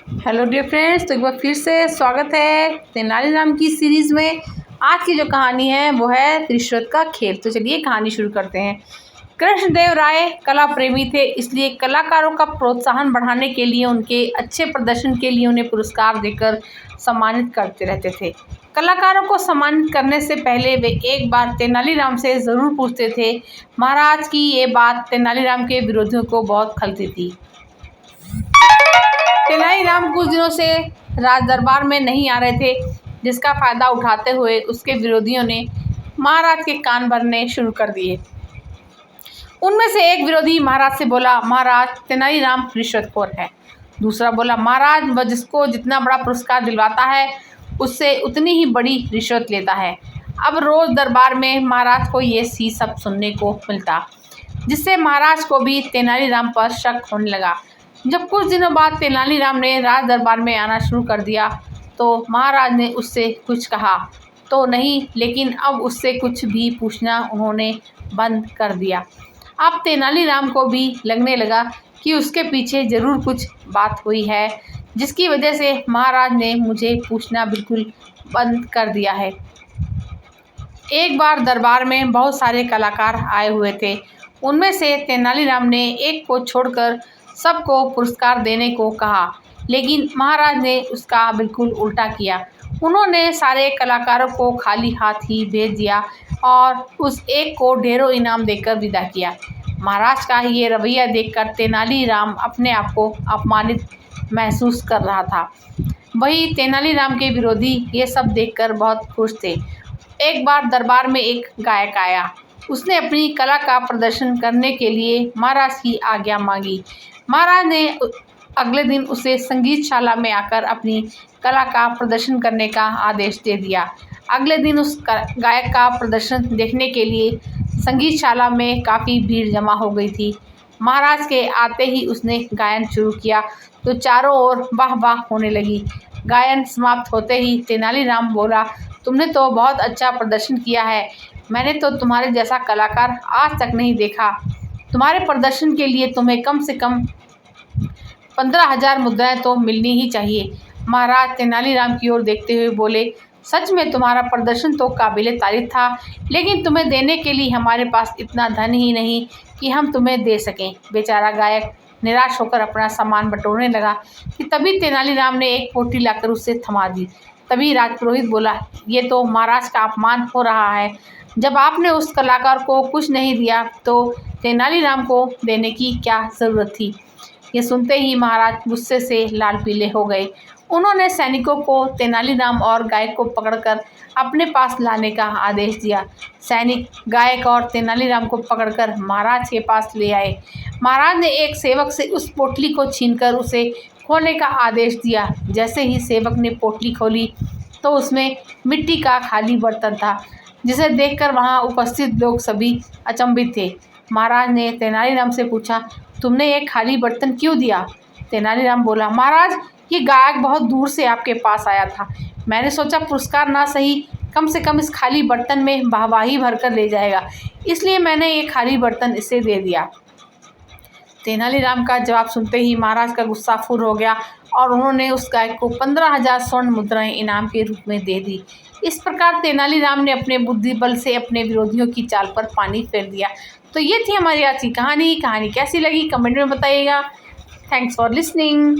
Hello dear friends, तो एक बार फिर से स्वागत है तेनालीराम की सीरीज़ में। आज की जो कहानी है वो है रिश्वत का खेल। तो चलिए कहानी शुरू करते हैं। कृष्णदेव राय कला प्रेमी थे, इसलिए कलाकारों का प्रोत्साहन बढ़ाने के लिए उनके अच्छे प्रदर्शन के लिए उन्हें पुरस्कार देकर सम्मानित करते रहते थे। कलाकारों को सम्मानित करने से पहले वे एक बार तेनालीराम से ज़रूर पूछते थे। महाराज की ये बात तेनालीराम के विरोधियों को बहुत खलती थी। तेनालीराम कुछ दिनों से राज दरबार में नहीं आ रहे थे, जिसका फायदा उठाते हुए उसके विरोधियों ने महाराज के कान भरने शुरू कर दिए। उनमें से एक विरोधी महाराज से बोला, महाराज तेनालीराम रिश्वतखोर है। दूसरा बोला, महाराज वह जिसको जितना बड़ा पुरस्कार दिलवाता है उससे उतनी ही बड़ी रिश्वत लेता है। अब रोज दरबार में महाराज को ये सी सब सुनने को मिलता, जिससे महाराज को भी तेनालीराम पर शक होने लगा। जब कुछ दिनों बाद तेनालीराम ने राज दरबार में आना शुरू कर दिया तो महाराज ने उससे कुछ कहा तो नहीं, लेकिन अब उससे कुछ भी पूछना उन्होंने बंद कर दिया। अब तेनालीराम को भी लगने लगा कि उसके पीछे ज़रूर कुछ बात हुई है, जिसकी वजह से महाराज ने मुझे पूछना बिल्कुल बंद कर दिया है। एक बार दरबार में बहुत सारे कलाकार आए हुए थे। उनमें से तेनालीराम ने एक को छोड़कर सबको पुरस्कार देने को कहा, लेकिन महाराज ने उसका बिल्कुल उल्टा किया। उन्होंने सारे कलाकारों को खाली हाथ ही भेज दिया और उस एक को ढेरों इनाम देकर विदा किया। महाराज का ये रवैया देखकर तेनालीराम अपने आप को अपमानित महसूस कर रहा था। वही तेनालीराम के विरोधी ये सब देखकर बहुत खुश थे। एक बार दरबार में एक गायक आया। उसने अपनी कला का प्रदर्शन करने के लिए महाराज की आज्ञा मांगी। महाराज ने अगले दिन उसे संगीतशाला में आकर अपनी कला का प्रदर्शन करने का आदेश दे दिया। अगले दिन उस गायक का प्रदर्शन देखने के लिए संगीतशाला में काफ़ी भीड़ जमा हो गई थी। महाराज के आते ही उसने गायन शुरू किया तो चारों ओर वाह वाह होने लगी। गायन समाप्त होते ही तेनालीराम बोला, तुमने तो बहुत अच्छा प्रदर्शन किया है। मैंने तो तुम्हारे जैसा कलाकार आज तक नहीं देखा। तुम्हारे प्रदर्शन के लिए तुम्हें कम से कम 15,000 मुद्राएं तो मिलनी ही चाहिए। महाराज तेनालीराम की ओर देखते हुए बोले, सच में तुम्हारा प्रदर्शन तो काबिले तारीफ था, लेकिन तुम्हें देने के लिए हमारे पास इतना धन ही नहीं कि हम तुम्हें दे सकें। बेचारा गायक निराश होकर अपना सामान बटोरने लगा कि तभी तेनालीराम ने एक पोटली लाकर उसे थमा दी। तभी राजपुरोहित बोला, ये तो महाराज का अपमान हो रहा है। जब आपने उस कलाकार को कुछ नहीं दिया तो तेनालीराम को देने की क्या ज़रूरत थी। ये सुनते ही महाराज गुस्से से लाल पीले हो गए। उन्होंने सैनिकों को तेनालीराम और गायक को पकड़कर अपने पास लाने का आदेश दिया। सैनिक गायक और तेनालीराम को पकड़कर महाराज के पास ले आए। महाराज ने एक सेवक से उस पोटली को छीनकर उसे खोलने का आदेश दिया। जैसे ही सेवक ने पोटली खोली तो उसमें मिट्टी का खाली बर्तन था, जिसे देखकर वहां उपस्थित लोग सभी अचंभित थे। महाराज ने तेनालीराम से पूछा, तुमने ये खाली बर्तन क्यों दिया? तेनालीराम बोला, महाराज ये गायक बहुत दूर से आपके पास आया था। मैंने सोचा पुरस्कार ना सही, कम से कम इस खाली बर्तन में वाहवाही भरकर ले जाएगा, इसलिए मैंने ये खाली बर्तन इसे दे दिया। तेनालीराम का जवाब सुनते ही महाराज का गुस्सा फूर हो गया और उन्होंने उस गायक को 15,000 स्वर्ण मुद्राएं इनाम के रूप में दे दी। इस प्रकार तेनालीराम ने अपने बुद्धि बल से अपने विरोधियों की चाल पर पानी फेर दिया। तो ये थी हमारी आज की कहानी। कहानी कैसी लगी कमेंट में बताइएगा। Thanks for listening.